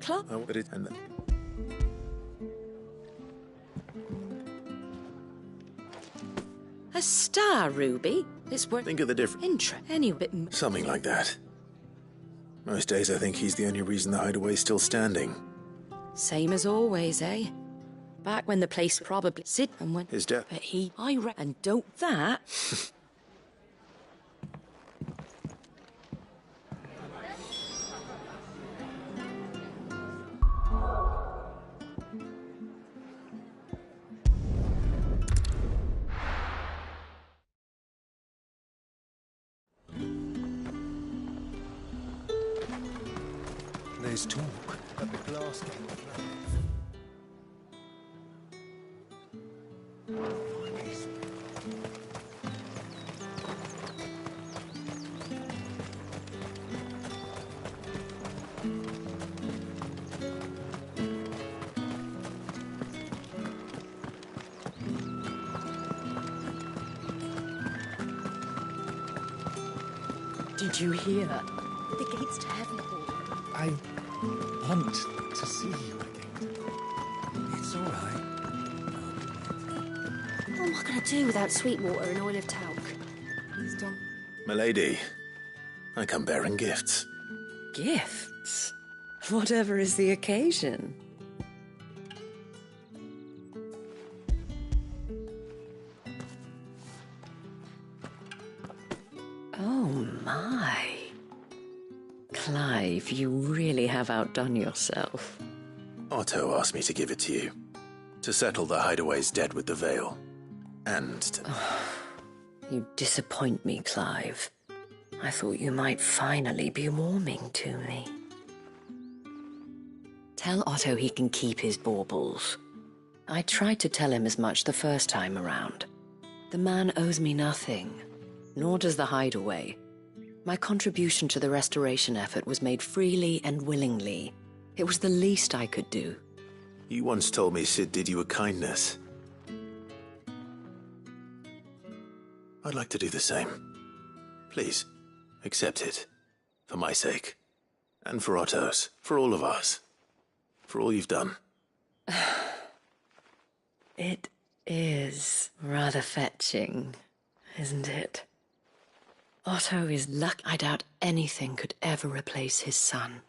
But it... And A star, Ruby? It's worth... think of the difference. Any bit... Something like that. Most days I think he's the only reason the hideaway's still standing. Same as always, eh? Back when the place probably... Sid and when... His death. But and don't that... There's talk at the glass gate. Did you hear? The gates to heaven. I want to see you again. It's all right. What am I going to do without Sweetwater and Oil of Talc? He's done. Milady, I come bearing gifts. Gifts? Whatever is the occasion. Oh, my. Clive, you really have outdone yourself. Otto asked me to give it to you. To settle the hideaway's debt with the Veil. And to... You disappoint me, Clive. I thought you might finally be warming to me. Tell Otto he can keep his baubles. I tried to tell him as much the first time around. The man owes me nothing, nor does the hideaway. My contribution to the restoration effort was made freely and willingly. It was the least I could do. You once told me Sid did you a kindness. I'd like to do the same. Please, accept it. For my sake. And for Otto's. For all of us. For all you've done. It is rather fetching, isn't it? Otto is lucky. I doubt anything could ever replace his son.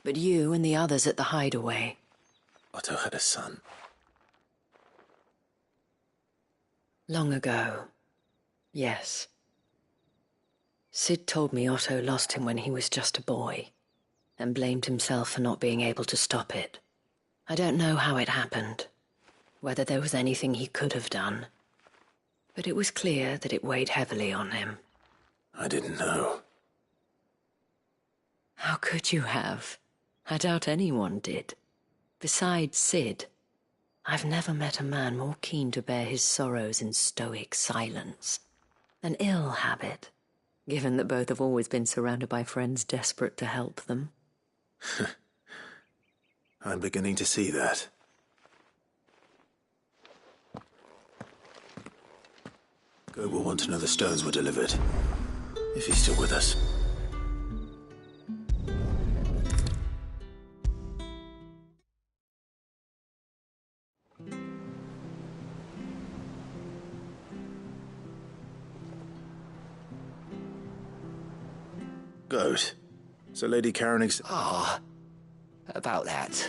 But you and the others at the hideaway... Otto had a son. Long ago. Yes. Sid told me Otto lost him when he was just a boy, and blamed himself for not being able to stop it. I don't know how it happened, whether there was anything he could have done, but it was clear that it weighed heavily on him. I didn't know. How could you have? I doubt anyone did. Besides Sid, I've never met a man more keen to bear his sorrows in stoic silence. An ill habit, given that both have always been surrounded by friends desperate to help them. I'm beginning to see that. Gob will want to know the stones were delivered. If he's still with us. Good. So Lady Karen About that,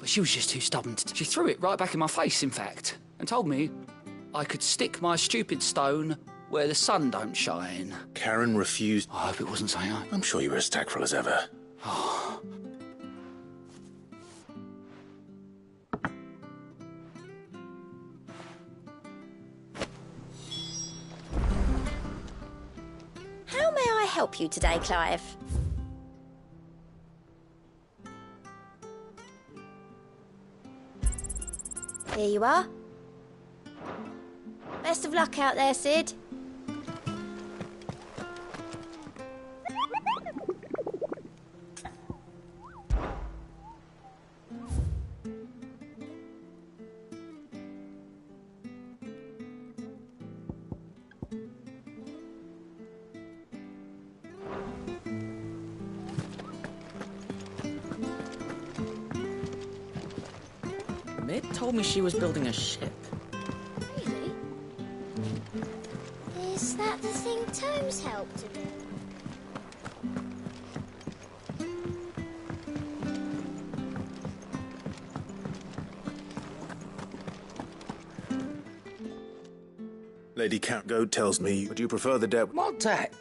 she was just too stubborn. She threw it right back in my face, in fact, and told me I could stick my stupid stone where the sun don't shine. Karen refused... I hope it wasn't saying I... I'm sure you were as tactful as ever. Oh. How may I help you today, Clive? Here you are. Best of luck out there, Sid. Mid told me she was building a ship. Really? Is that the thing Tomes helped to build? Lady Catgoat tells me, would you prefer the debt? What debt?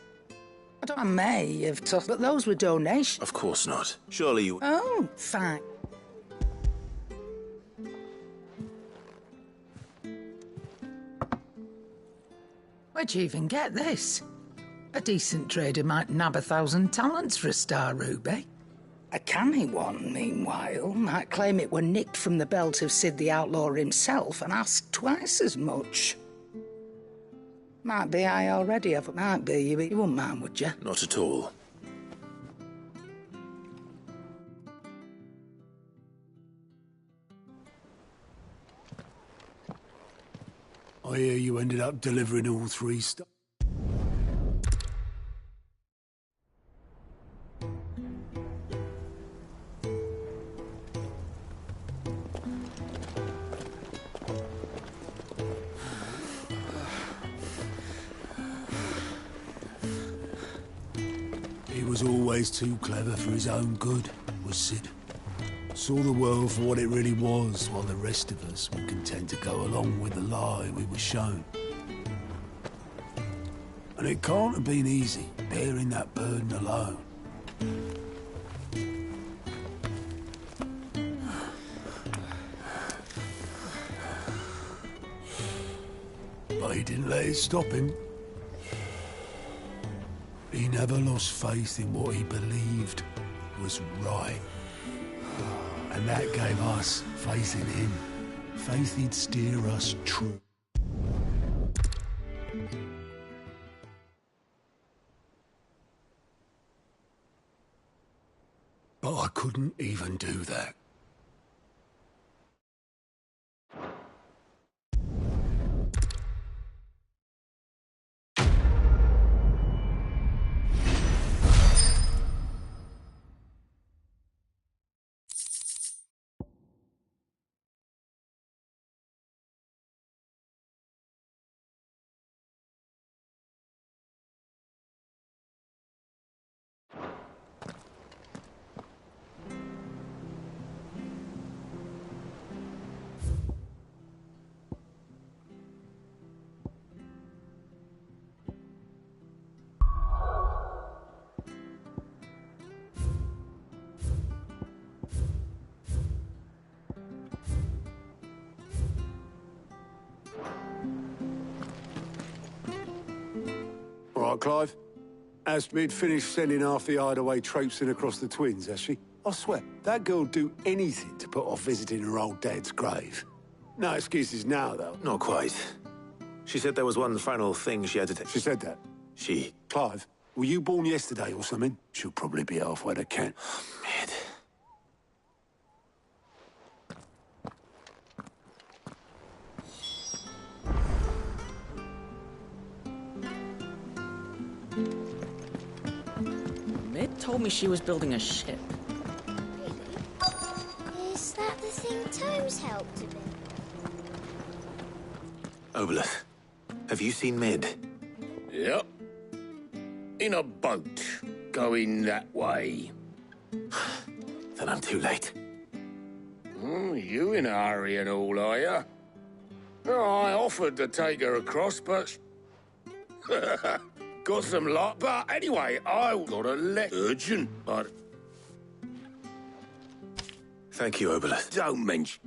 I may have told, but those were donations. Of course not. Surely you... Oh, fine. Where'd you even get this? A decent trader might nab 1,000 talents for a star ruby. A canny one, meanwhile, might claim it were nicked from the belt of Sid the Outlaw himself and ask twice as much. Might be I already have, might be you wouldn't mind, would you? Not at all. I hear you ended up delivering all 3 stuff. He was always too clever for his own good, was Sid. Saw the world for what it really was, while the rest of us were content to go along with the lie we were shown. And it can't have been easy, bearing that burden alone. But he didn't let it stop him. He never lost faith in what he believed was right. And that gave us faith in him. Faith he'd steer us true. But I couldn't even do that. All right, Clive. Astrid finished sending half the hideaway traipsing across the twins, has she? I swear, that girl'd do anything to put off visiting her old dad's grave. No excuses now, though. Not quite. She said there was one final thing she had to She said that. She... Clive, were you born yesterday or something? She'll probably be halfway to Kent. Mid. Mid told me she was building a ship. Really? Is that the thing Tomes helped to build? Oboleth, have you seen Mid? Yep. In a boat, going that way. Then I'm too late. You in a hurry and all, are you? Oh, I offered to take her across, but... got some luck. But anyway, I got a letter. Urgent, but... Thank you, Oboleth. Don't mention...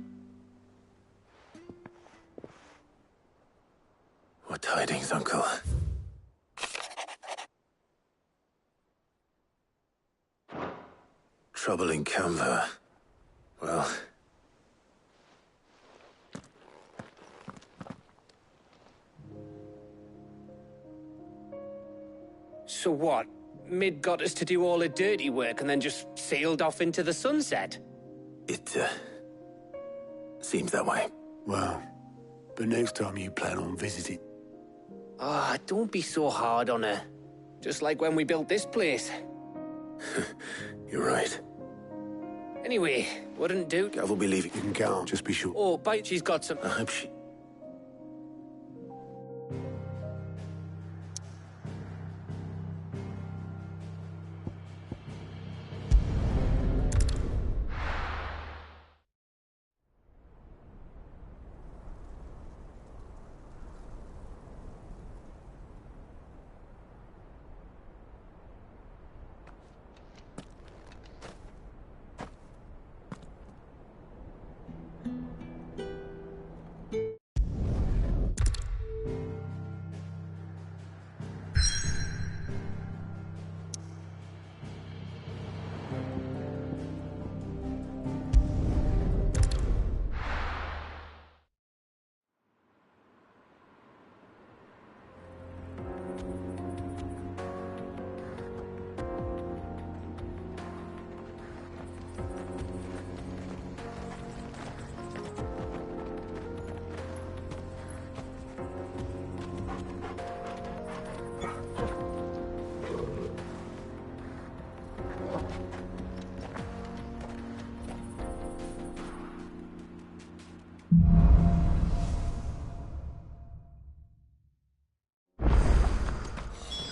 What tidings, Uncle? Trouble in Camver. Well... So what? Mid got us to do all the dirty work and then just sailed off into the sunset? It, seems that way. Well, but next time you plan on visiting... Ah, don't be so hard on her. Just like when we built this place. You're right. Anyway, wouldn't do. Gav will be leaving. You can get on, just be sure. Oh, bite, she's got some. I hope she...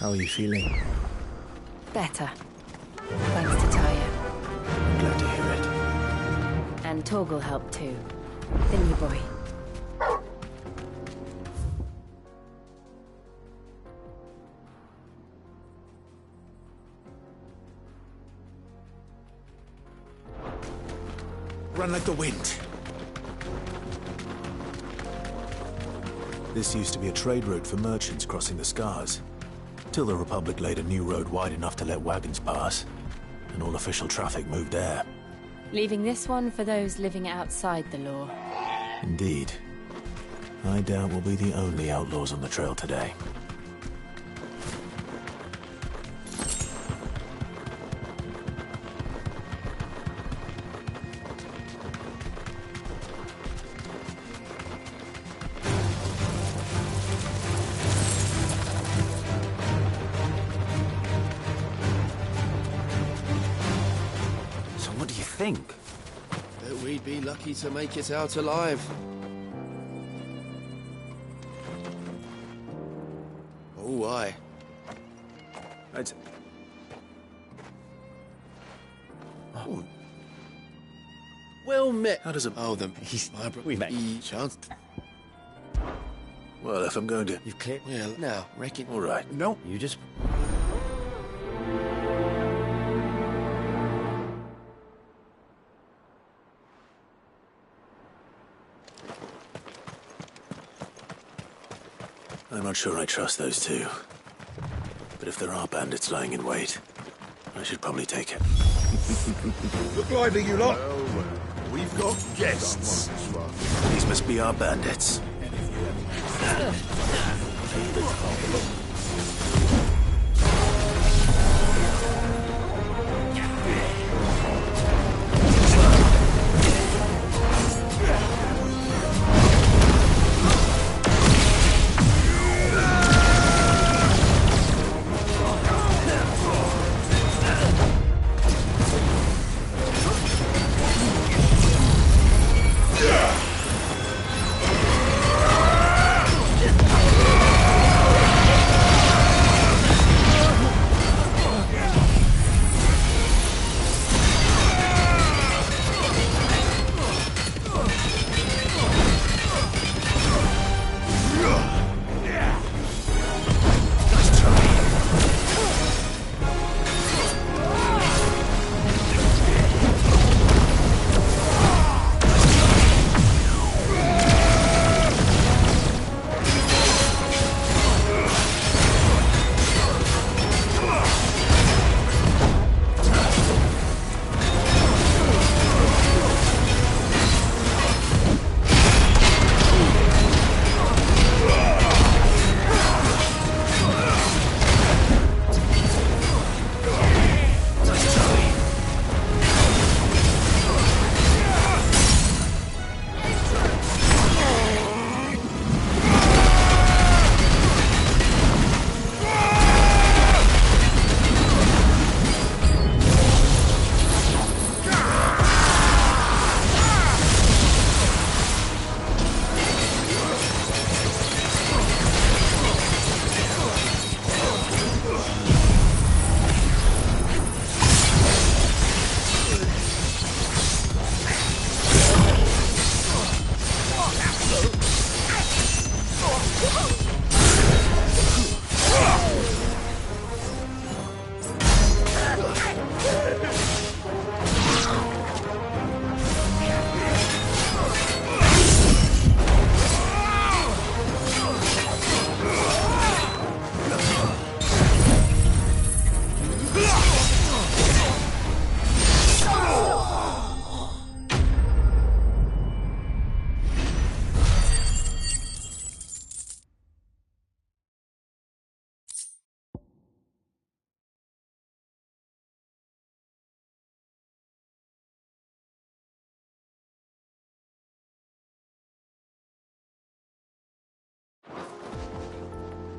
How are you feeling? Better. Thanks to Taya. I'm glad to hear it. And Torgal helped too. The new boy. Run like the wind. This used to be a trade route for merchants crossing the Scars, till the Republic laid a new road wide enough to let wagons pass, and all official traffic moved there. Leaving this one for those living outside the law. Indeed. I doubt we'll be the only outlaws on the trail today. Think that we'd be lucky to make it out alive. Oh, aye. I'd... Oh. Well met. How does a... Oh, then we met. Chance. Well, if I'm going to... You've cleared... Well, now, reckon... All right. No, you just... I'm not sure I trust those two. But if there are bandits lying in wait, I should probably take it. Look lively, you lot. Well, we've got guests. These must be our bandits.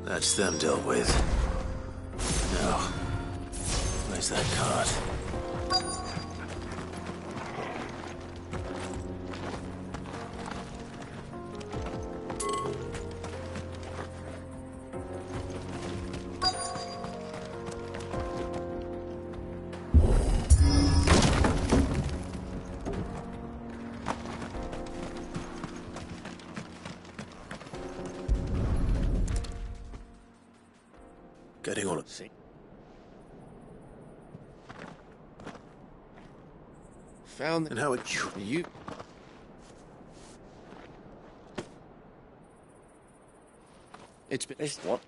That's them dealt with. Now, where's that cart? Getting all of it. Found and how it you. It's been what?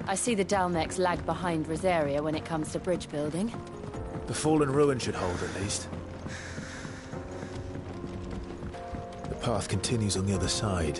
I see the Dalmex lag behind Rosaria when it comes to bridge building. The fallen ruin should hold, at least. The path continues on the other side.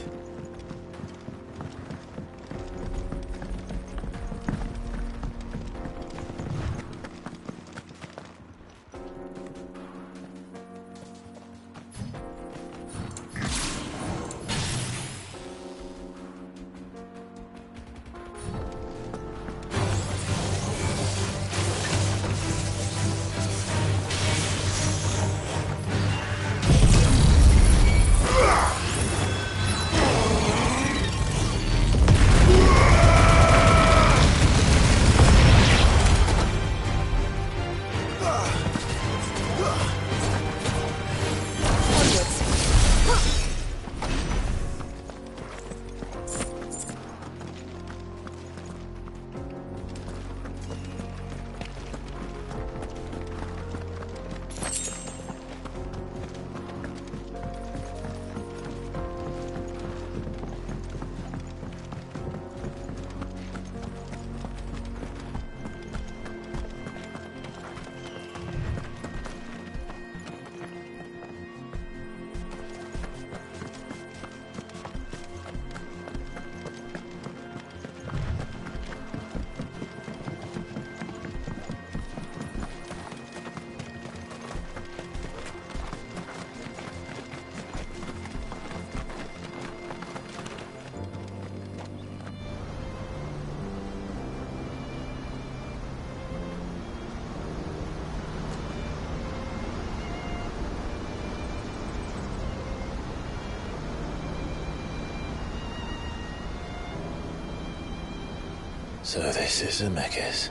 So this is Amekis.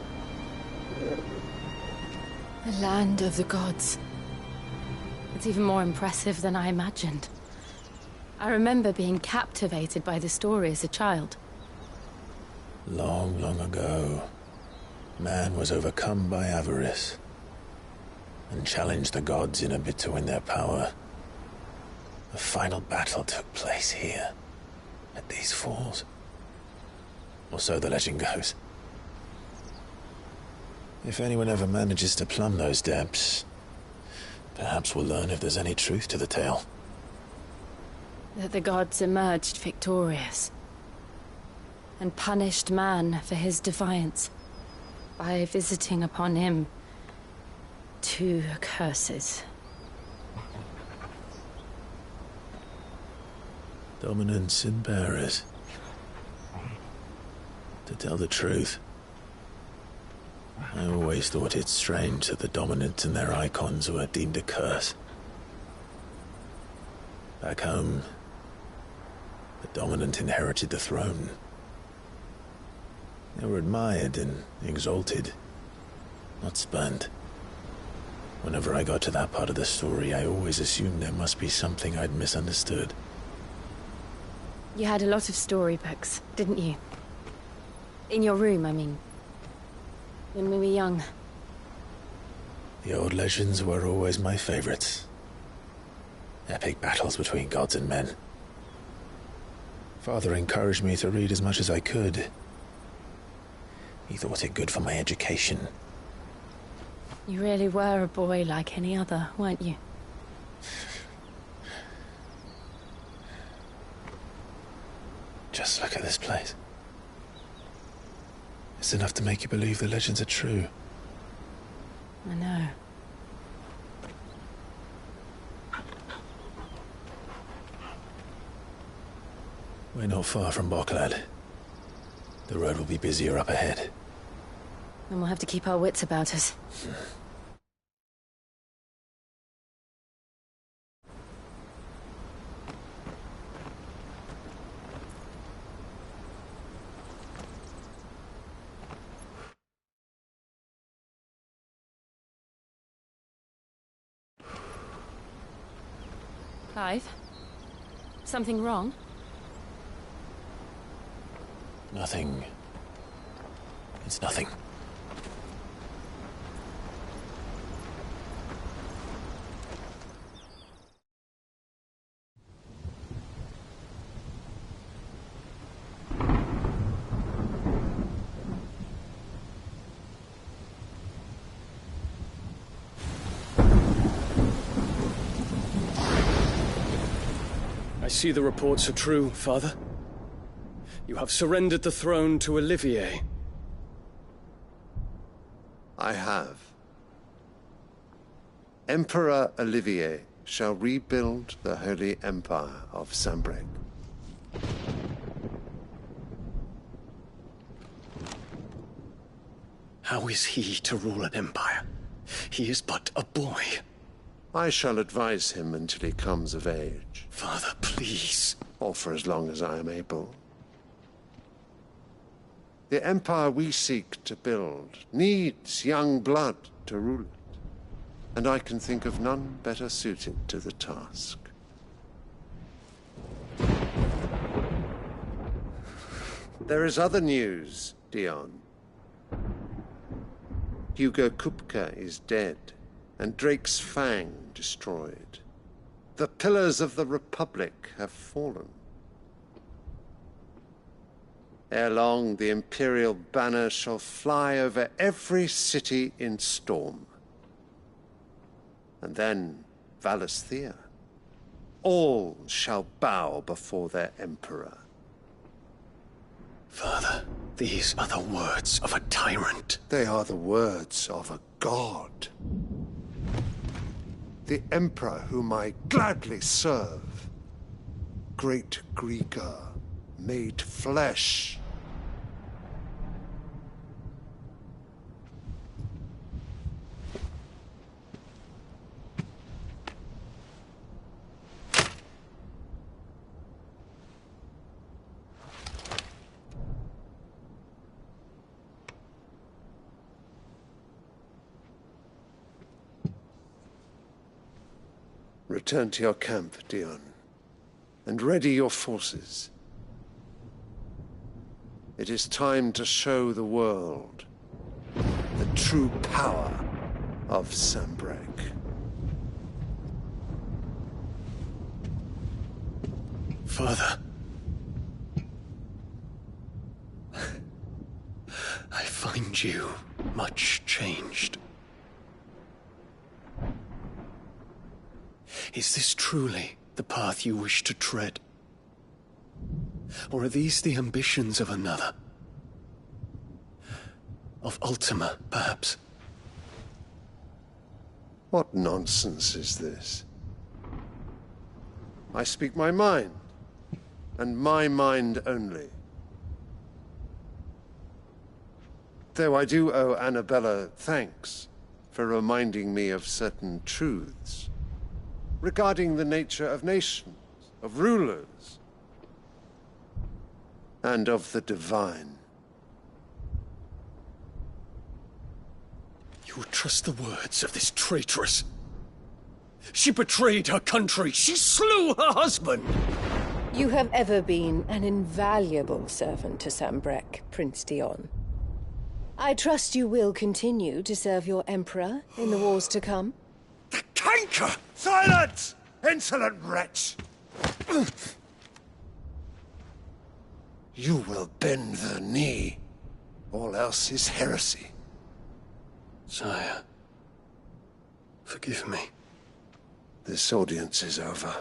The land of the gods. It's even more impressive than I imagined. I remember being captivated by the story as a child. Long, long ago, man was overcome by avarice and challenged the gods in a bid to win their power. The final battle took place here, at these falls. Or so the legend goes. If anyone ever manages to plumb those depths, perhaps we'll learn if there's any truth to the tale. That the gods emerged victorious and punished man for his defiance by visiting upon him 2 curses. Dominants and bearers. To tell the truth, I always thought it strange that the dominant and their icons were deemed a curse. Back home, the dominant inherited the throne. They were admired and exalted, not spurned. Whenever I got to that part of the story, I always assumed there must be something I'd misunderstood. You had a lot of storybooks, didn't you? In your room, I mean. When we were young. The old legends were always my favorites. Epic battles between gods and men. Father encouraged me to read as much as I could. He thought it good for my education. You really were a boy like any other, weren't you? Just look at this place. It's enough to make you believe the legends are true. I know. We're not far from Boklad. The road will be busier up ahead. Then we'll have to keep our wits about us. Clive? Something wrong? Nothing. It's nothing. I see the reports are true, Father. You have surrendered the throne to Olivier. I have. Emperor Olivier shall rebuild the Holy Empire of Sanbreque. How is he to rule an empire? He is but a boy. I shall advise him until he comes of age. Father, please. Or for as long as I am able. The empire we seek to build needs young blood to rule it, and I can think of none better suited to the task. There is other news, Dion. Hugo Kupka is dead, and Drake's Fang destroyed. The pillars of the Republic have fallen. Ere long, the Imperial banner shall fly over every city in Storm. And then, Valisthea. All shall bow before their Emperor. Father, these are the words of a tyrant. They are the words of a god. The Emperor whom I gladly serve. Great Greagor, made flesh. Return to your camp, Dion, and ready your forces. It is time to show the world the true power of Sanbreque. Father. I find you much changed. Is this truly the path you wish to tread? Or are these the ambitions of another? Of Ultima, perhaps? What nonsense is this? I speak my mind, and my mind only. Though I do owe Annabella thanks for reminding me of certain truths regarding the nature of nations, of rulers, and of the divine. You would trust the words of this traitress? She betrayed her country. She slew her husband. You have ever been an invaluable servant to Sanbreque, Prince Dion. I trust you will continue to serve your Emperor in the wars to come. Canker! Silence! Insolent wretch! You will bend the knee. All else is heresy. Sire, forgive me. This audience is over.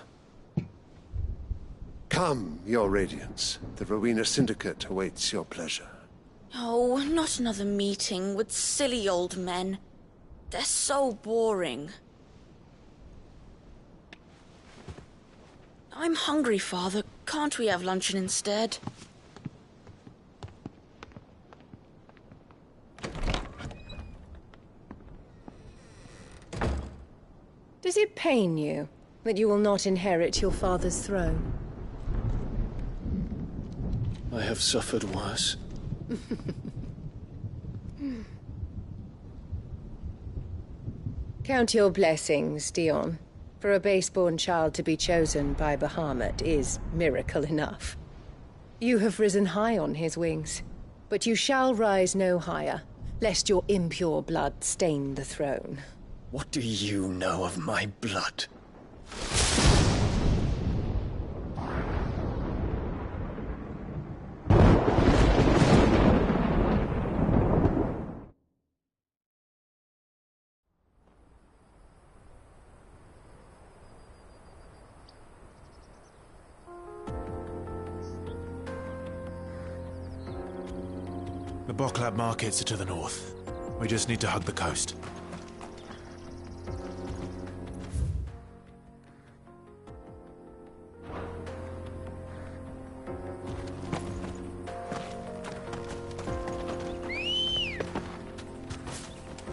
Come, your Radiance. The Rowena Syndicate awaits your pleasure. Oh, not another meeting with silly old men. They're so boring. I'm hungry, Father. Can't we have luncheon instead? Does it pain you that you will not inherit your father's throne? I have suffered worse. Count your blessings, Dion. For a base-born child to be chosen by Bahamut is miracle enough. You have risen high on his wings, but you shall rise no higher, lest your impure blood stain the throne. What do you know of my blood? The Boklab markets are to the north. We just need to hug the coast.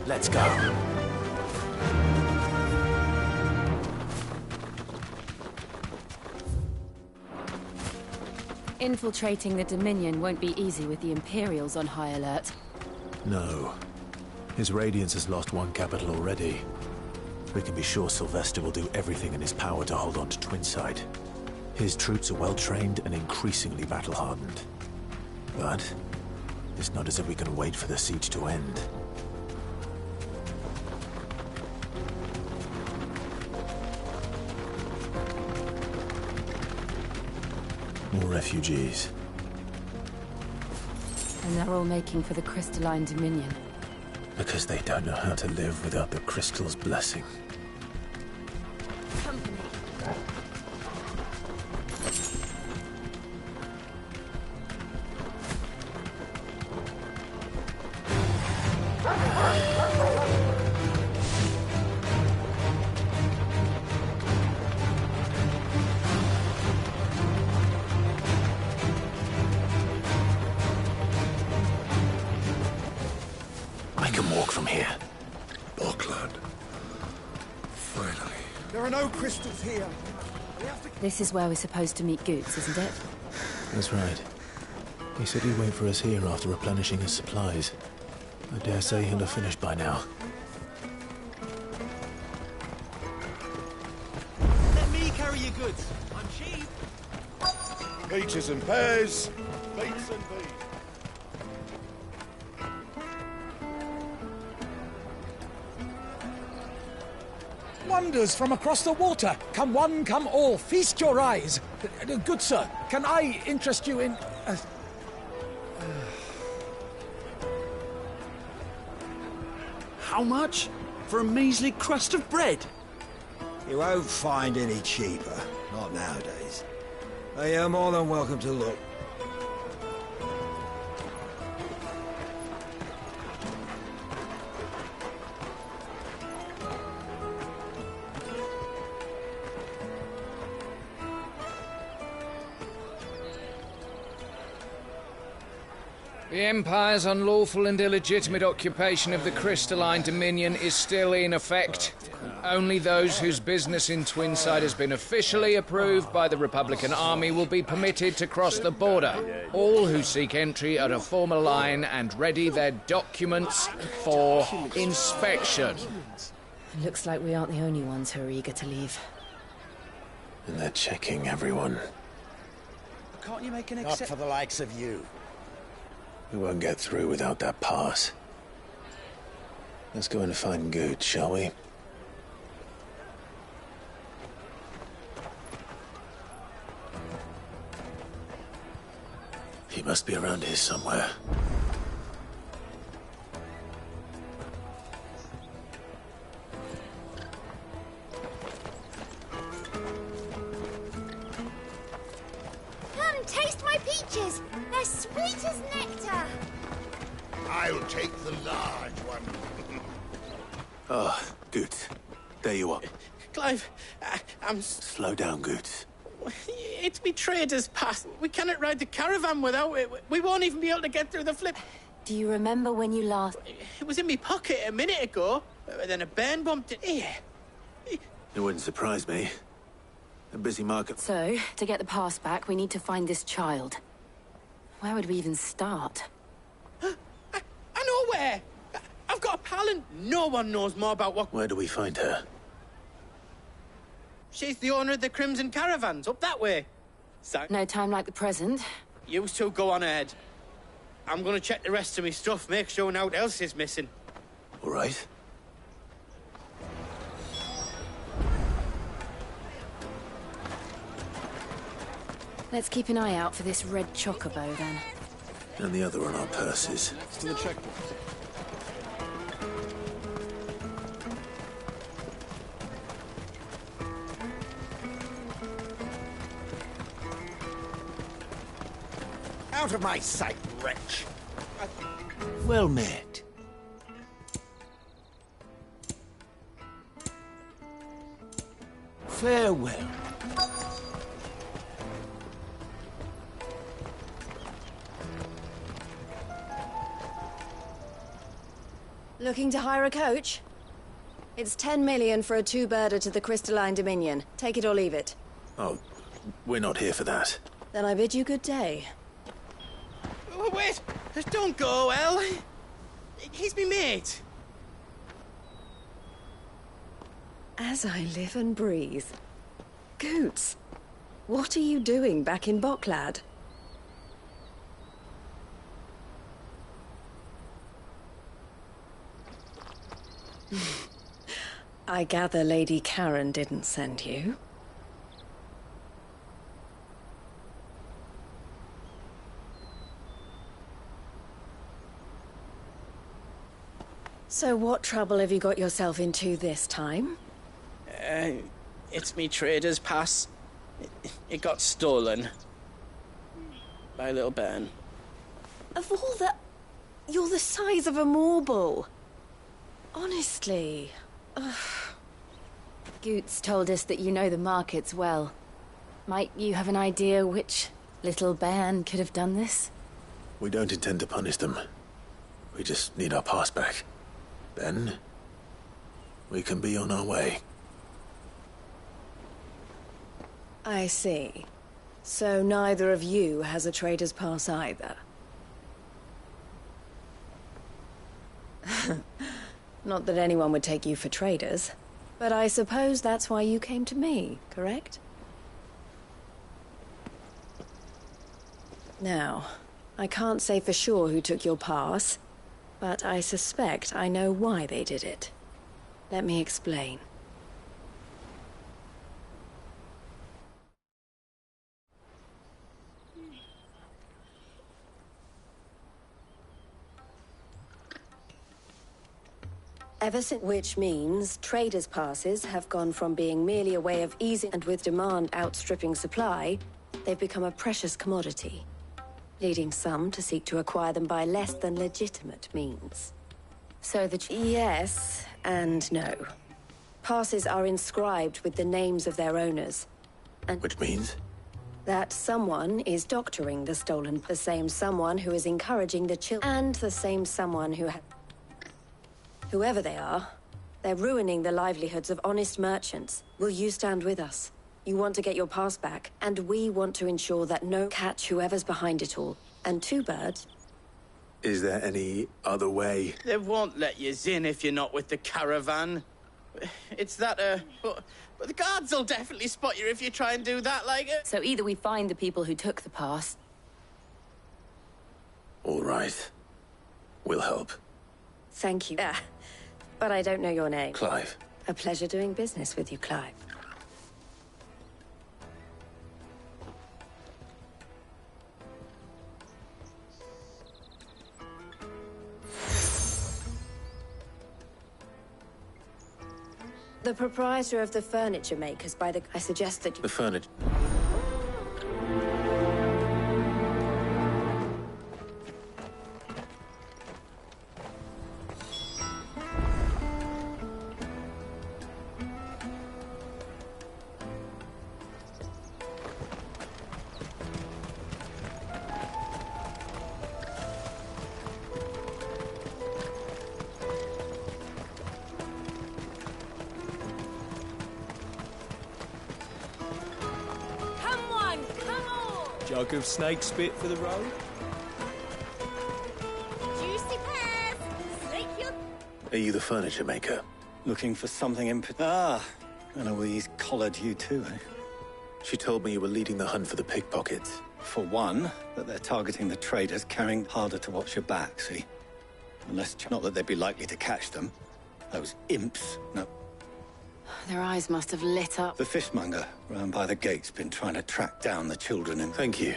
Let's go. Infiltrating the Dominion won't be easy with the Imperials on high alert. No. His Radiance has lost one capital already. We can be sure Sylvester will do everything in his power to hold on to Twinside. His troops are well-trained and increasingly battle-hardened. But it's not as if we can wait for the siege to end. More refugees. And they're all making for the Crystalline Dominion. Because they don't know how to live without the Crystal's blessing. I can walk from here. Boklad. Finally. There are no crystals here. This is where we're supposed to meet Goots, isn't it? That's right. He said he'd wait for us here after replenishing his supplies. I dare say he'll have finished by now. Let me carry your goods. I'm cheap. Peaches and pears. Beets and beans. Wonders from across the water. Come one, come all. Feast your eyes. Good sir, can I interest you in... How much? For a measly crust of bread? You won't find any cheaper. Not nowadays. But you're more than welcome to look. The Empire's unlawful and illegitimate occupation of the Crystalline Dominion is still in effect. Only those whose business in Twinside has been officially approved by the Republican Army will be permitted to cross the border. All who seek entry are to form a line and ready their documents for inspection. Looks like we aren't the only ones who are eager to leave. And they're checking everyone. Can't you make an Not for the likes of you. We won't get through without that pass. Let's go and find Good, shall we? He must be around here somewhere. Come, taste my peaches. They're sweet as nectar. I'll take the large one. Ah, Good. There you are. Clive, I'm... Slow down, Good. It's me trader's pass. We cannot ride the caravan without it. We won't even be able to get through the flip. Do you remember when you last... It was in my pocket a minute ago. Then a bairn bumped it here. It wouldn't surprise me. A busy market. So, to get the pass back, we need to find this child. Where would we even start? I know where! I've got a pal and no one knows more about what... Where do we find her? She's the owner of the Crimson Caravans, up that way. So... No time like the present. You two go on ahead. I'm gonna check the rest of my stuff, make sure naught else is missing. All right. Let's keep an eye out for this red chocobo, then. And the other on our purses. To the checkpoint. Out of my sight, wretch. Well met. Farewell. Looking to hire a coach? It's 10 million for a two-birder to the Crystalline Dominion. Take it or leave it. Oh, we're not here for that. Then I bid you good day. Oh, wait! Don't go, El. He's me mate. As I live and breathe. Goots, what are you doing back in Boklad? I gather Lady Karen didn't send you. So what trouble have you got yourself into this time? It's me trader's pass. It got stolen. By a little bairn. Of all the... You're the size of a marble. Honestly. Ugh. Goots told us that you know the markets well. Might you have an idea which little bairn could have done this? We don't intend to punish them. We just need our pass back. Then, we can be on our way. I see. So neither of you has a trader's pass either. Not that anyone would take you for traders, but I suppose that's why you came to me, correct? Now, I can't say for sure who took your pass, but I suspect I know why they did it. Let me explain. Which means traders' passes have gone from being merely a way of easing, and with demand outstripping supply, they've become a precious commodity, leading some to seek to acquire them by less than legitimate means. So the... Yes and no. Passes are inscribed with the names of their owners. And which means? That someone is doctoring the stolen, the same someone who is encouraging the children, and the same someone who whoever they are, they're ruining the livelihoods of honest merchants. Will you stand with us? You want to get your pass back, and we want to ensure that no catch whoever's behind it all. And two birds. Is there any other way? They won't let you in if you're not with the caravan. It's that, but the guards will definitely spot you if you try and do that, like... So either we find the people who took the pass... All right. We'll help. Thank you. But I don't know your name. Clive. A pleasure doing business with you, Clive. The proprietor of the furniture makers I suggest that you... The furniture... Jug of snake spit for the road? Juicy pears! Snake your... Are you the furniture maker? Looking for something in... and Eloise collared you too, eh? She told me you were leading the hunt for the pickpockets. For one, that they're targeting the traders carrying harder to watch your back, see? Unless, not that they'd be likely to catch them. Those imps, no. Their eyes must have lit up. The fishmonger round by the gate's been trying to track down the children in... Thank you.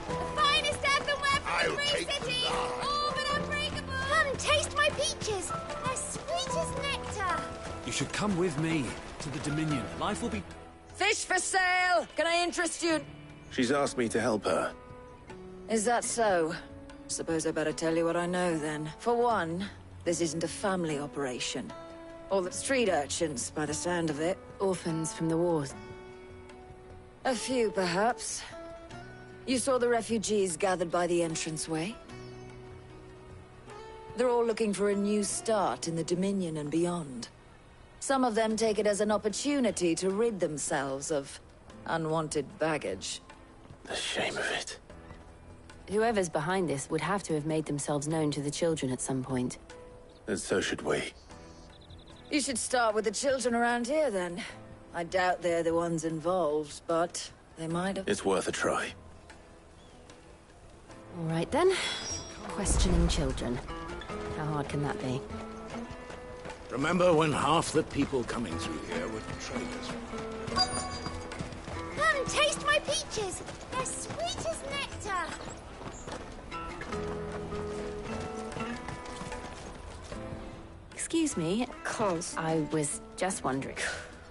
The finest earthenware from the Three Cities! All but unbreakable! Come, taste my peaches! They're sweet as nectar! You should come with me to the Dominion. Life will be... Fish for sale! Can I interest you? She's asked me to help her. Is that so? Suppose I better tell you what I know, then. For one, this isn't a family operation. All the street urchins, by the sound of it. Orphans from the wars. A few, perhaps. You saw the refugees gathered by the entranceway? They're all looking for a new start in the Dominion and beyond. Some of them take it as an opportunity to rid themselves of unwanted baggage. The shame of it. Whoever's behind this would have to have made themselves known to the children at some point. And so should we. You should start with the children around here, then. I doubt they're the ones involved, but they might have... It's worth a try. All right, then. Questioning children. How hard can that be? Remember when half the people coming through here were traders? Come, taste my peaches! They're sweet as nectar! Excuse me. Can't. I was just wondering.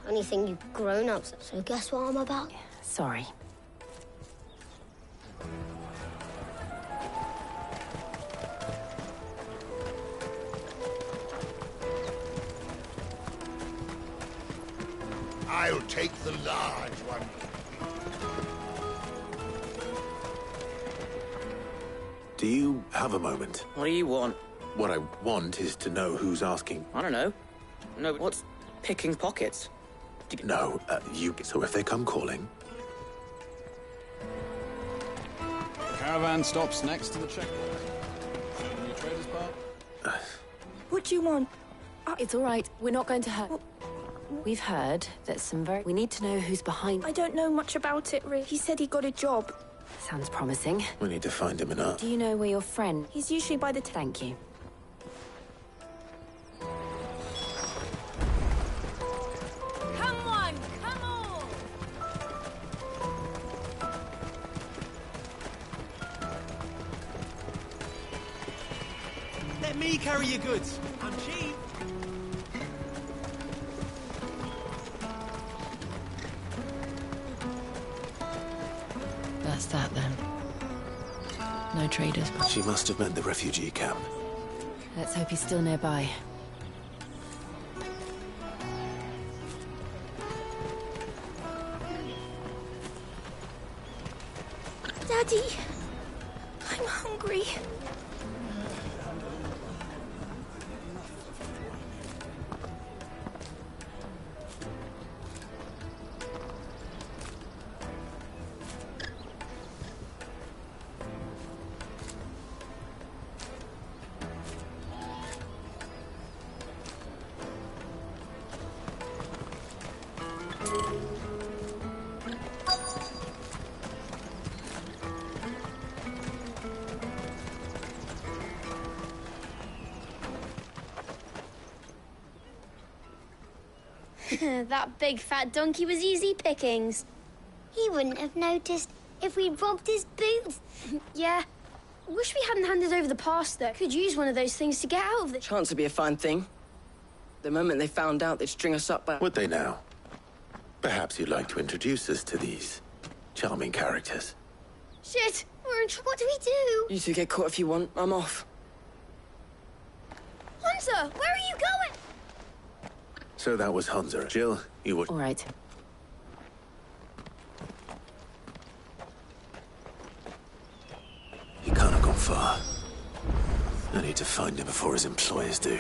Only thing you grown-ups, so guess what I'm about? Sorry. I'll take the large one. Do you have a moment? What do you want? What I want is to know who's asking. I don't know. No, what's picking pockets? No, you... So if they come calling... The caravan stops next to the checkpoint. Any traders part? What do you want? It's all right. We're not going to hurt. We've heard that some very... We need to know who's behind... I don't know much about it, Rick. He said he got a job. Sounds promising. We need to find him enough. Do you know where your friend... He's usually by the... Thank you. Come on, come on! Let me carry your goods. I'm cheap. That's that, then. No traders. She must have meant the refugee camp. Let's hope he's still nearby. Daddy, I'm hungry. That big fat donkey was easy pickings. He wouldn't have noticed if we'd robbed his boots. Yeah. Wish we hadn't handed over the pass, though. Could use one of those things to get out of the... Chance would be a fine thing. The moment they found out, they'd string us up by... Would they now? Perhaps you'd like to introduce us to these charming characters. Shit! We're in trouble. What do we do? You two get caught if you want. I'm off. Hunter, where are you going? So that was Hunter. Jill, you were... All right. He can't have gone far. I need to find him before his employers do.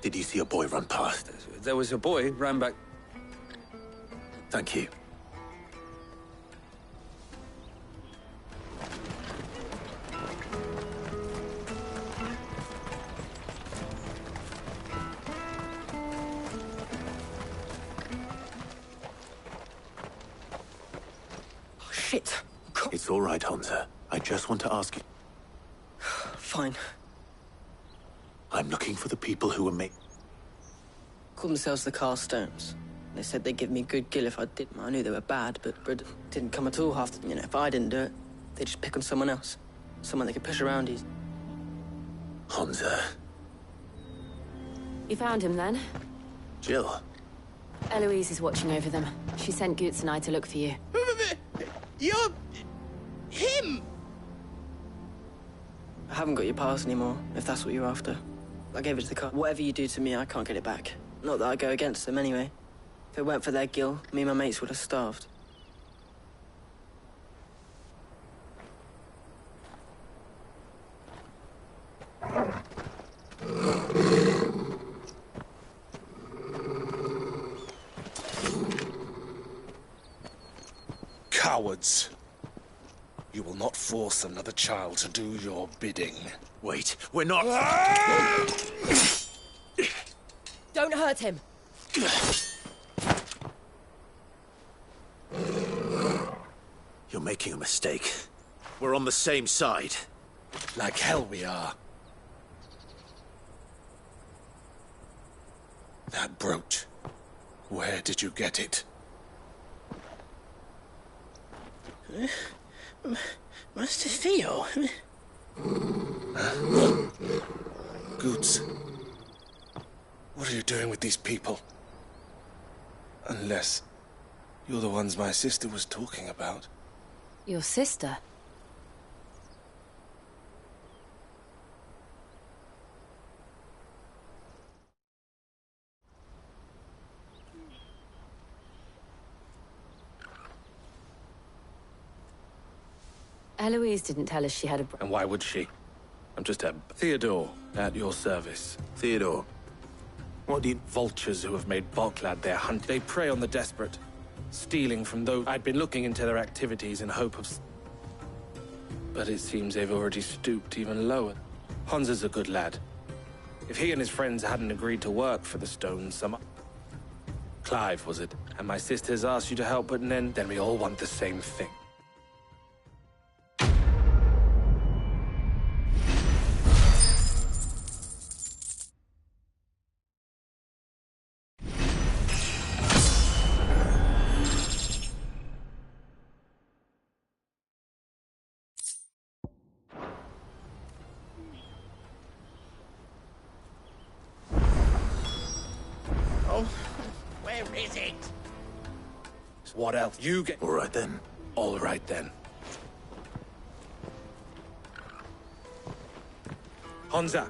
Did you see a boy run past? There was a boy ran back. Thank you. Oh, shit. It's all right, Hunter. I just want to ask you. Fine. I'm looking for the people who were made. Called themselves the Carstones. They said they'd give me a good gill if I did. I knew they were bad, but didn't come at all half the... You know, if I didn't do it, they'd just pick on someone else. Someone they could push around easy. Hunter. You found him, then? Jill. Eloise is watching over them. She sent Goots and I to look for you. You're... him! I haven't got your pass anymore, if that's what you're after. I gave it to the car. Whatever you do to me, I can't get it back. Not that I go against them anyway. If it weren't for their gill, me and my mates would have starved. Cowards. You will not force another child to do your bidding. Wait, we're not... Don't hurt him. You're making a mistake. We're on the same side. Like hell we are. That brooch. Where did you get it? Master Theo? Goots. What are you doing with these people? Unless you're the ones my sister was talking about. Your sister? Eloise didn't tell us she had a... And why would she? I'm just a... Theodore, at your service. Theodore. What do you... Vultures who have made Bulklad their hunt. They prey on the desperate, stealing from those... I'd been looking into their activities in hope of... But it seems they've already stooped even lower. Hunter's a good lad. If he and his friends hadn't agreed to work for the Stones, Clive, was it? And my sisters asked you to help put an end, then we all want the same thing. Where is it? What else? You get... All right, then. All right, then. Honza,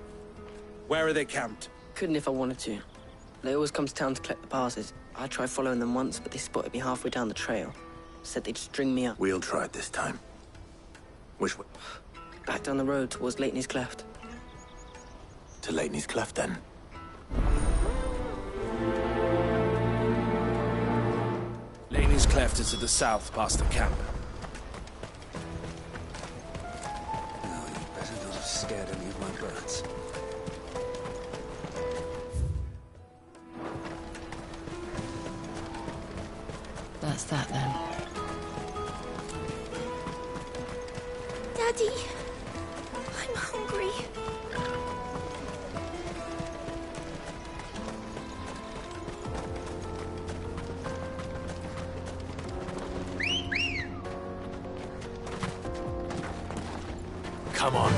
where are they camped? Couldn't if I wanted to. They always come to town to collect the passes. I tried following them once, but they spotted me halfway down the trail. Said they'd string me up. We'll try it this time. Which way? Back down the road towards Lateney's Cleft. To Lateney's Cleft, then. Lateney's Cleft is to the south, past the camp. No, you better not have scared any of my birds. That's that, then. Daddy, I'm hungry. Come on.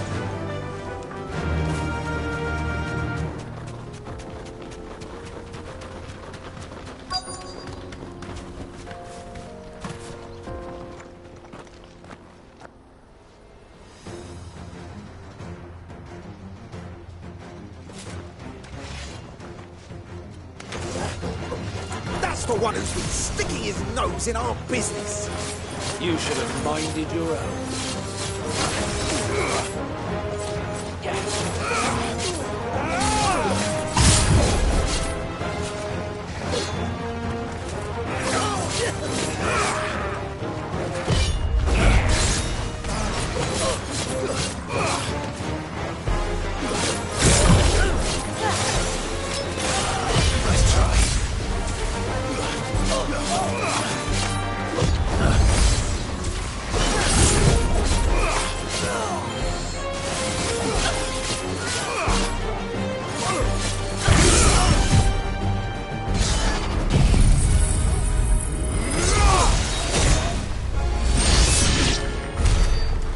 That's the one who's been sticking his nose in our business. You should have minded your own.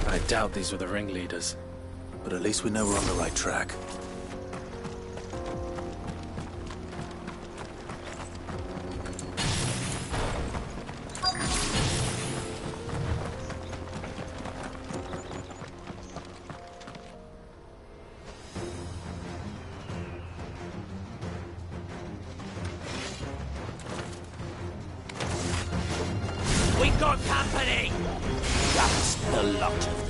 I doubt these were the ringleaders. But at least we know we're on the right track. We got company! That's the lot of them.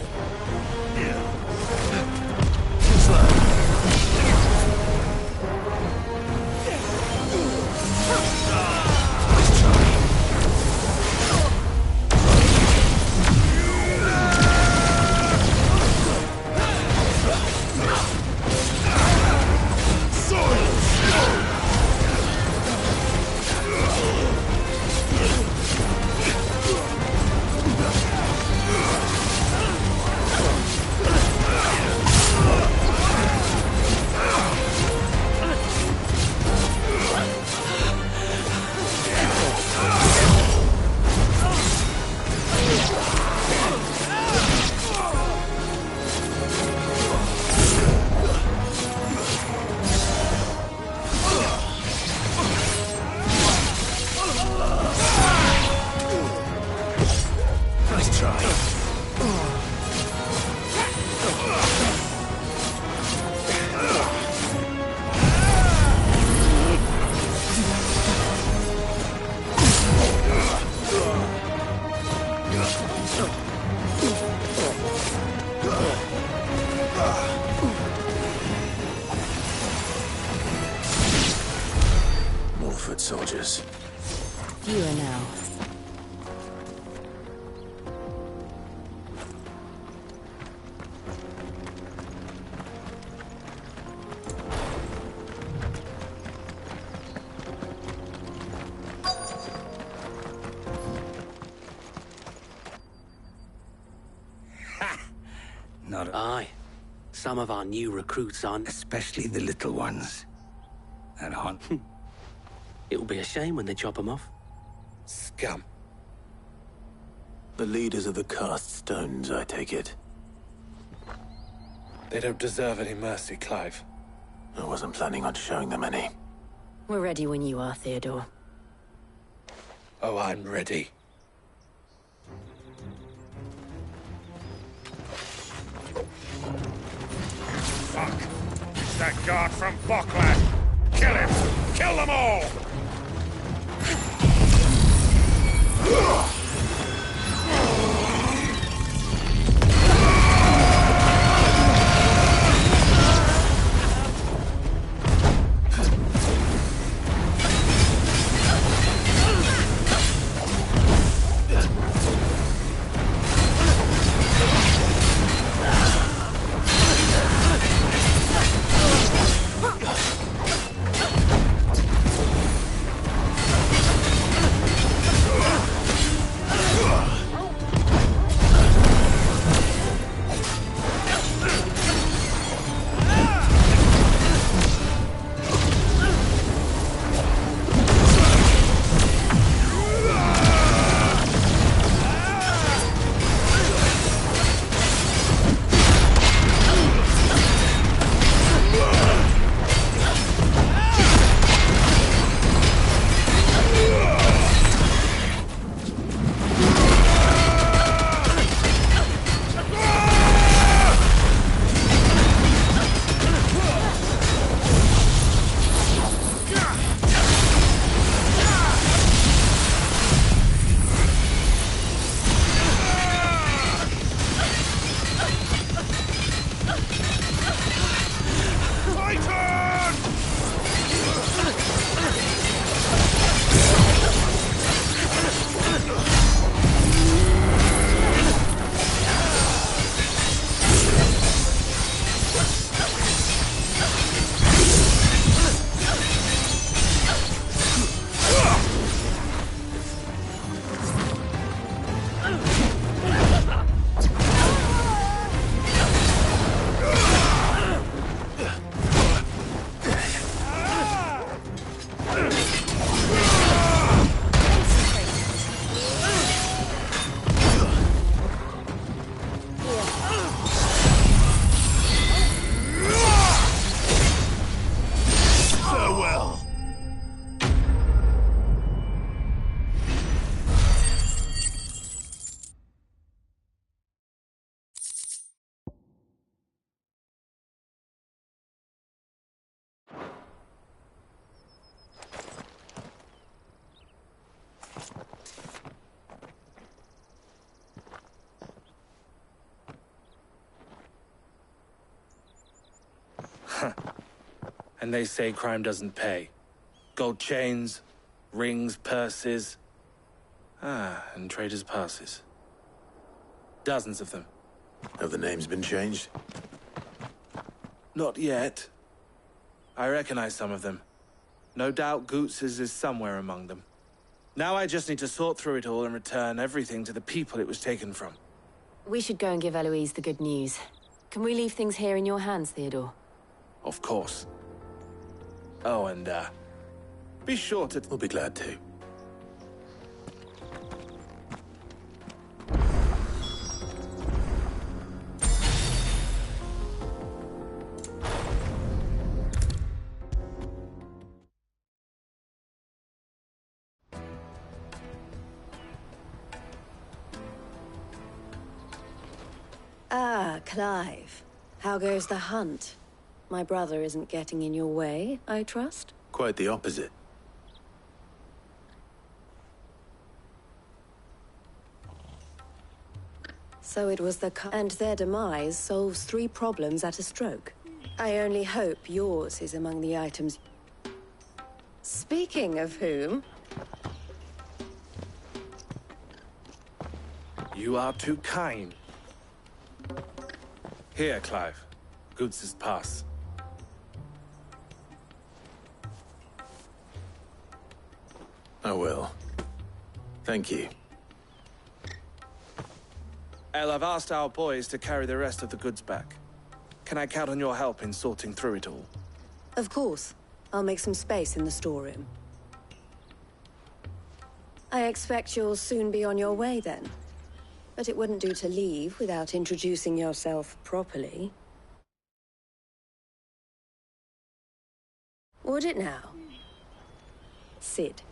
Nice try. More foot soldiers. Fewer now. Not aye. Some of our new recruits aren't, especially the little ones. And on. It'll be a shame when they chop them off. Scum. The leaders of the cast stones, I take it. They don't deserve any mercy, Clive. I wasn't planning on showing them any. We're ready when you are, Theodore. Oh, I'm ready. Fuck! It's that guard from Boklad! Kill him! Kill them all! And they say crime doesn't pay. Gold chains, rings, purses. And traders' passes. Dozens of them. Have the names been changed? Not yet. I recognize some of them. No doubt Goots's is somewhere among them. Now I just need to sort through it all and return everything to the people it was taken from. We should go and give Eloise the good news. Can we leave things here in your hands, Theodore? Of course. Oh, and, be sure to... We'll be glad to. Ah, Clive. How goes the hunt? My brother isn't getting in your way, I trust? Quite the opposite. So it was and their demise solves 3 problems at a stroke. I only hope yours is among the items. Speaking of whom... You are too kind. Here, Clive. Goots's pass. I will. Thank you. El, I've asked our boys to carry the rest of the goods back. Can I count on your help in sorting through it all? Of course. I'll make some space in the storeroom. I expect you'll soon be on your way then. But it wouldn't do to leave without introducing yourself properly. Would it now? Cid.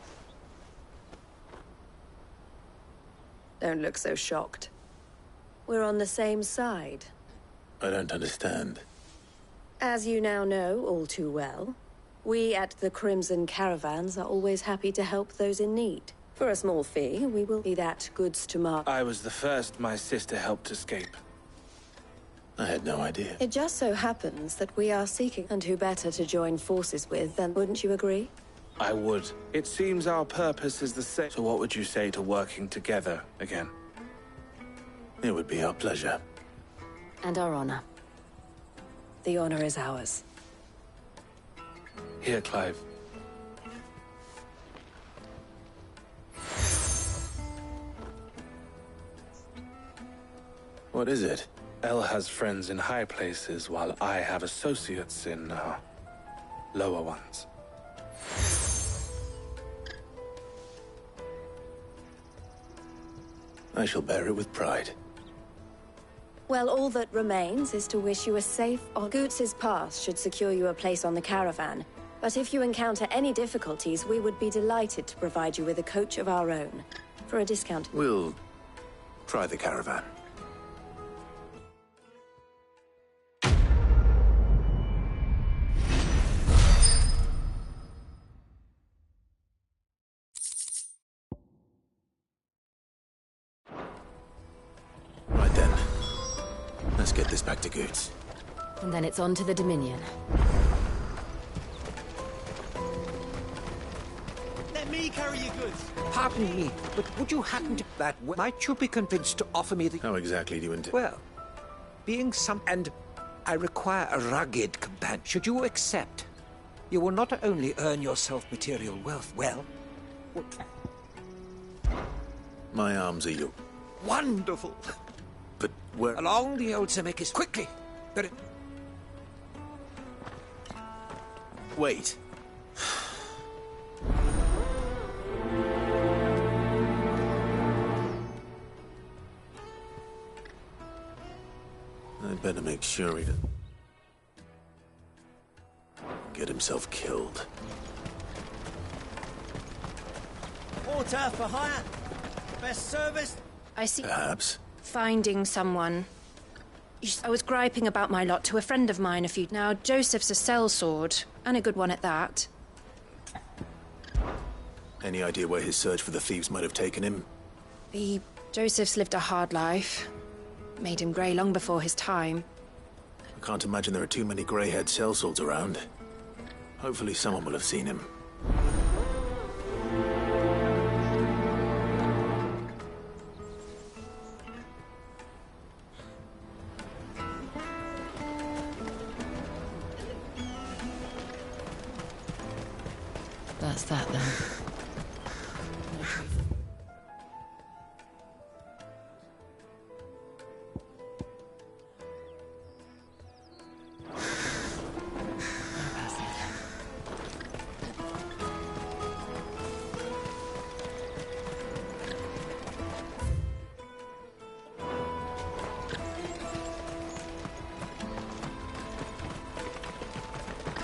Don't look so shocked. We're on the same side. I don't understand. As you now know all too well, we at the Crimson Caravans are always happy to help those in need. For a small fee, we will be that goods to mark. I was the first my sister helped escape. I had no idea. It just so happens that we are seeking, and who better to join forces with than, wouldn't you agree? I would. It seems our purpose is the same. So what would you say to working together again? It would be our pleasure. And our honor. The honor is ours. Here, Clive. What is it? El has friends in high places, while I have associates in, lower ones. I shall bear it with pride. Well, all that remains is to wish you a safe... Goots's pass should secure you a place on the caravan. But if you encounter any difficulties, we would be delighted to provide you with a coach of our own. For a discount. We'll try the caravan. Right then. Let's get this back to Goots. And then it's on to the Dominion. Let me carry your goods. Pardon me, but would you happen to... might you be convinced to offer me the... How exactly do you intend... Well, being some... and I require a rugged companion. Should you accept, you will not only earn yourself material wealth, well... My arms are you. Wonderful! But where... Along the old Zemeckis, quickly! But Wait. I'd better make sure he doesn't get himself killed. Porter for hire. Best service. I see. Perhaps. Finding someone. I was griping about my lot to a friend of mine a few... Now, Joseph's a sellsword, and a good one at that. Any idea where his search for the thieves might have taken him? Joseph's lived a hard life. Made him grey long before his time. Can't imagine there are too many grey-haired sellswords around. Hopefully someone will have seen him. That's that then.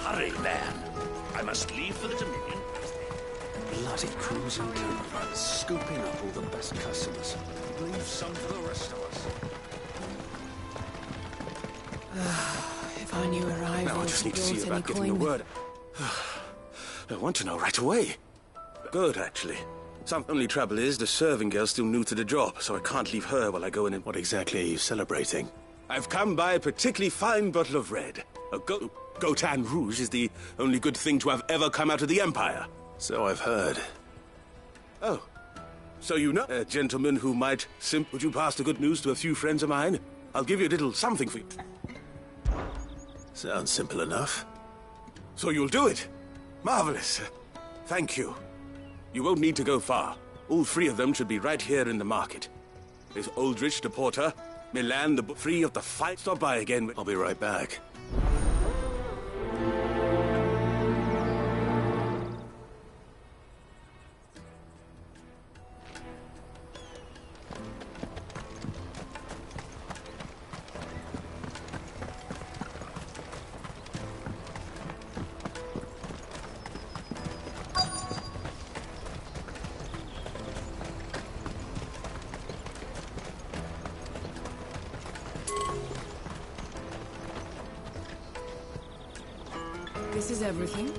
Hurry, man. I must leave for the Dominion. Bloody cruising caravan, scooping up all the best customers. Leave some for the rest of us. If I knew where I Now I was, just need to if see yours about any getting a coin. word. I want to know right away. Good, actually. Some only trouble is the serving girl's still new to the job, so I can't leave her while I go in and... What exactly are you celebrating? I've come by a particularly fine bottle of red. A Gotan Rouge is the only good thing to have ever come out of the Empire. So I've heard. Oh. So you know a gentleman who might would you pass the good news to a few friends of mine? I'll give you a little something for you. Sounds simple enough. So you'll do it? Marvelous. Thank you. You won't need to go far. All three of them should be right here in the market. There's Aldrich the porter, Milan the free of the fight. Stop by again. I'll be right back. This is everything.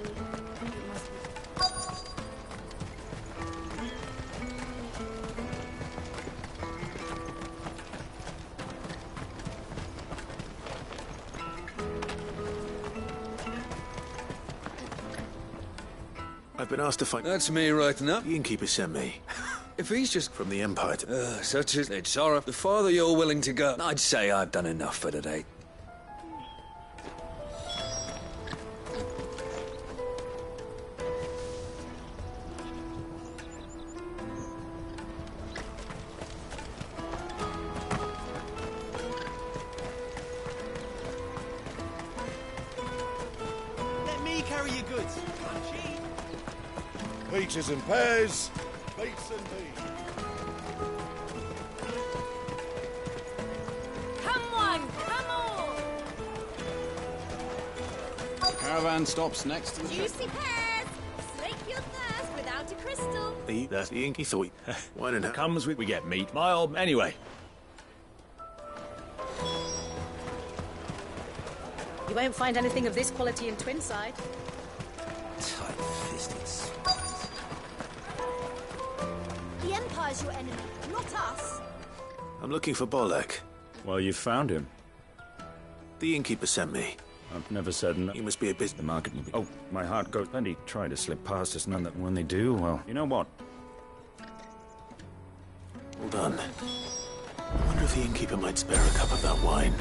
I've been asked to find... That's me writing up. The innkeeper sent me. If he's just... From the Empire to... such as it's sorrow. The farther you're willing to go. I'd say I've done enough for today. Let me carry your goods. Peaches and pears. Beets and beans. Come on, come on! Caravan stops next to the... Juicy pears! Slake your thirst without a crystal. That's the inky thought. Wine and... Comes with... We get meat, mild... Anyway. You won't find anything of this quality in Twinside. Tight-fisted spies. The Empire's your enemy, not us. I'm looking for Bolek. Well, you found him. The innkeeper sent me. I've never said no. You must be a business... The market will be... Oh, my heart goes... Plenty try to slip past us, none that when they do, well... You know what? Well done. I wonder if the innkeeper might spare a cup of that wine.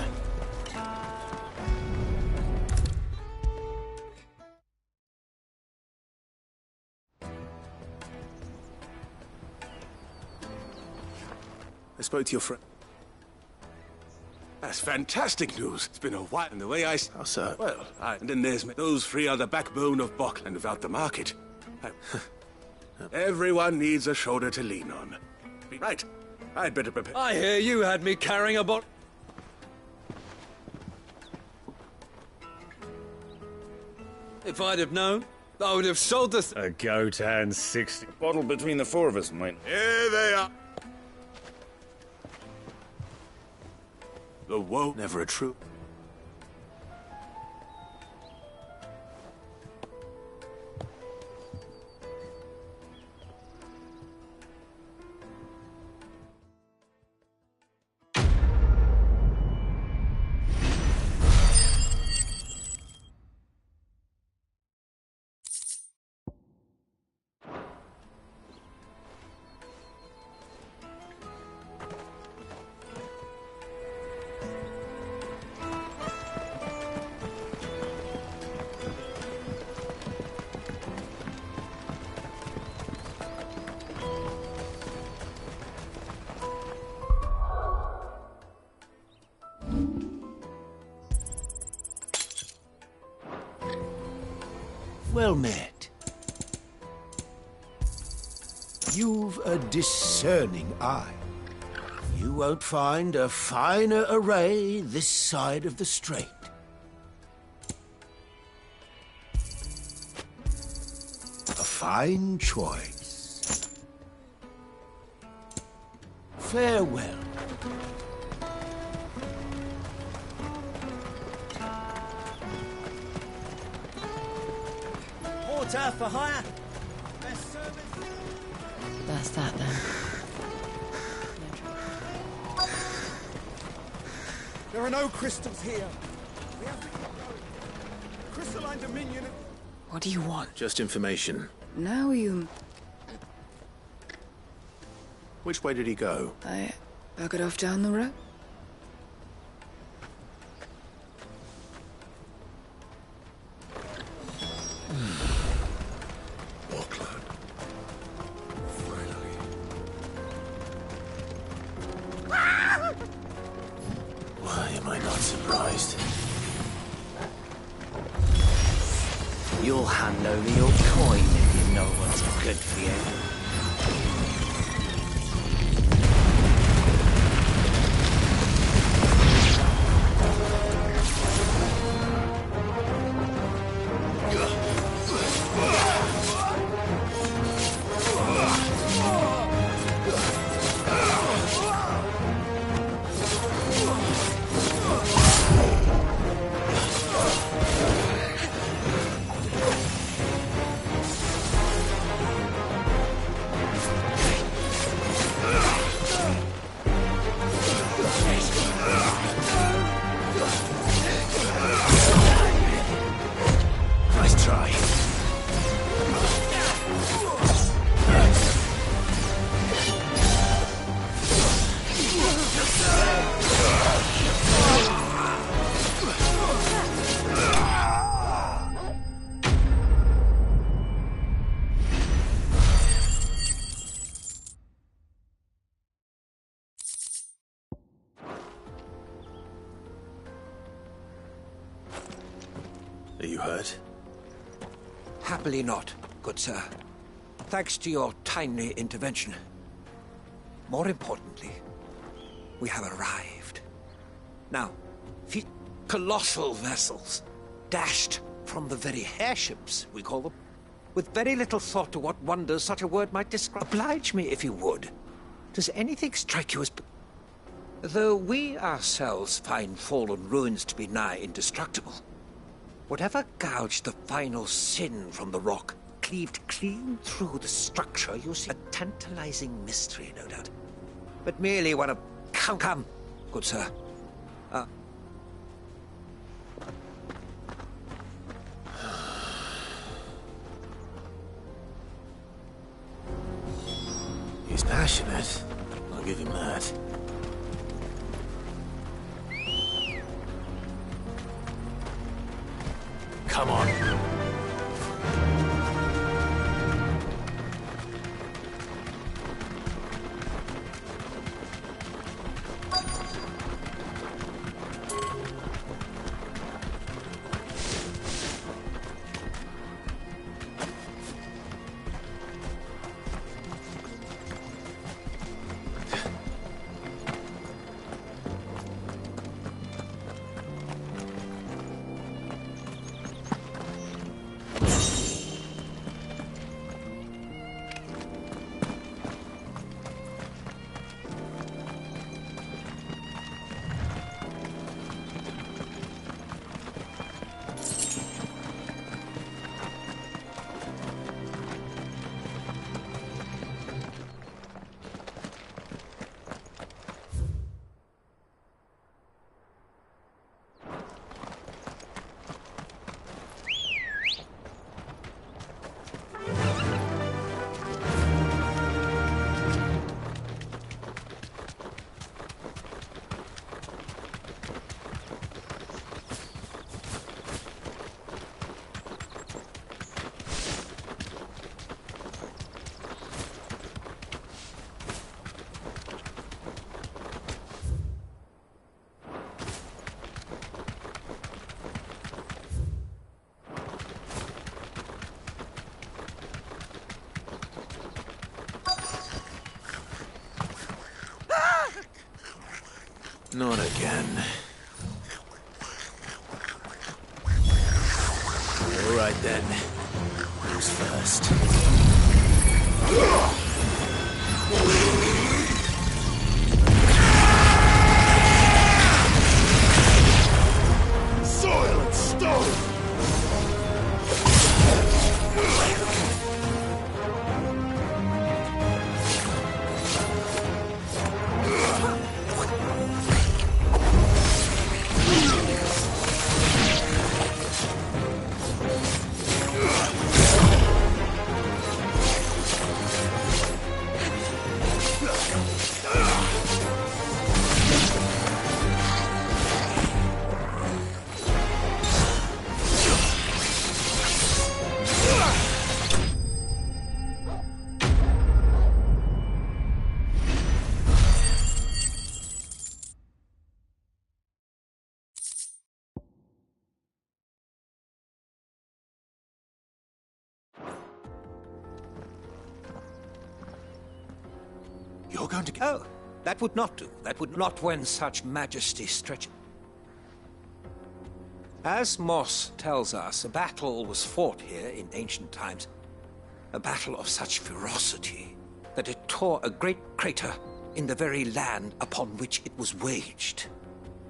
I spoke to your friend. That's fantastic news. It's been a while, and the way I... How so? Well, and then there's... Those three are the backbone of Bok, and without the market... Everyone needs a shoulder to lean on. Right. I'd better prepare... I hear you had me carrying a bottle. If I'd have known, I would have sold the... A Gotan 60. Bottle between the four of us, mate. Here they are. The woe... Never a true... Well met. You've a discerning eye. You won't find a finer array this side of the strait. A fine choice. Farewell. Porter for hire. That's that then. There are no crystals here. We have to keep going. Crystalline Dominion. What do you want? Just information. Now you... Which way did he go? I buggered off down the road. Auckland. Finally. Why am I not surprised? You'll hand over your coin if you know what's good for you. Nice try. Are you hurt? Happily not, good sir. Thanks to your timely intervention. More importantly, we have arrived. Now, colossal vessels, dashed from the very airships, we call them, with very little thought to what wonders such a word might describe. Oblige me if you would. Does anything strike you as... Though we ourselves find fallen ruins to be nigh indestructible, whatever gouged the final sin from the rock, cleaved clean through the structure, you see. A tantalizing mystery, no doubt. But merely one of... Come, good sir. He's passionate. I'll give him that. Come on. Not again. All right then. Who's first? Soil and stone! You're going to... Oh, that would not do. That would not when such majesty stretch... As Moss tells us, a battle was fought here in ancient times. A battle of such ferocity that it tore a great crater in the very land upon which it was waged.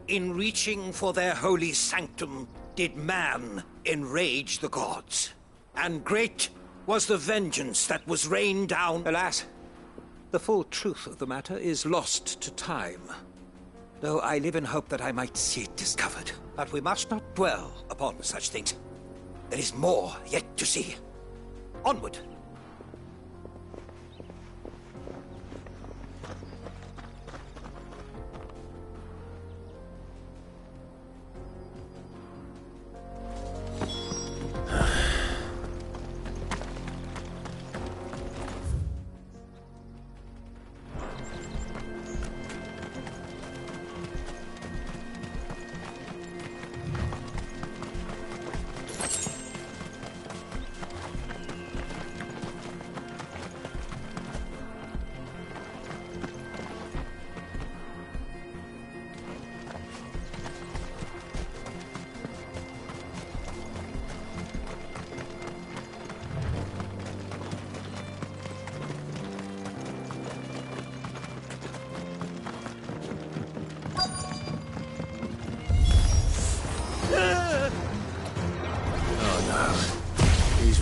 In reaching for their holy sanctum, did man enrage the gods. And great was the vengeance that was rained down. Alas, the full truth of the matter is lost to time. Though I live in hope that I might see it discovered. But we must not dwell upon such things. There is more yet to see. Onward!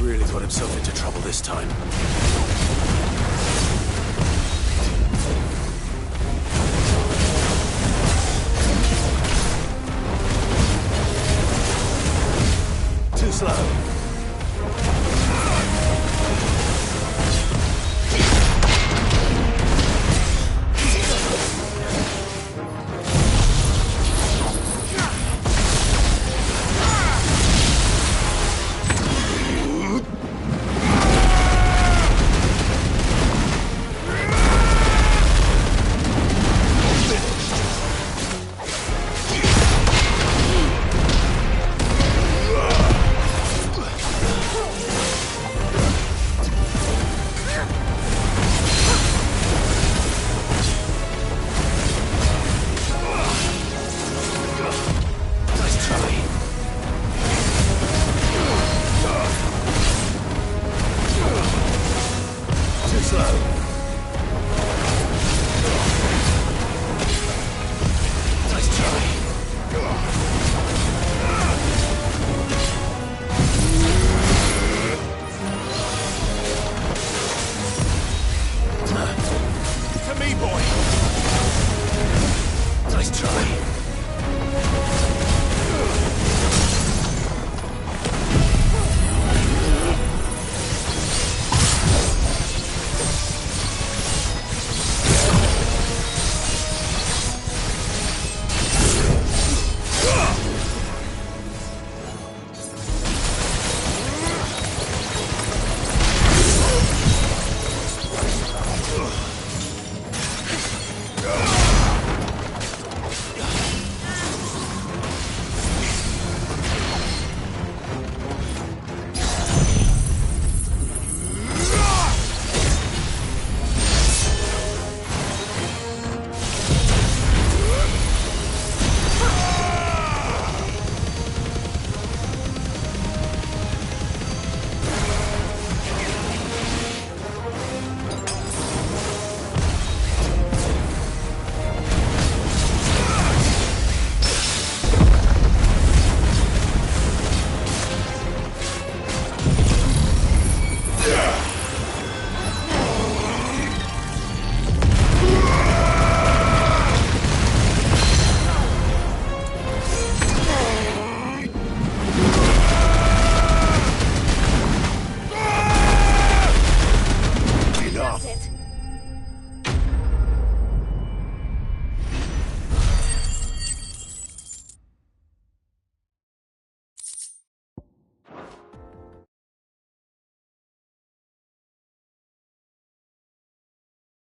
Really got himself into trouble this time. Too slow.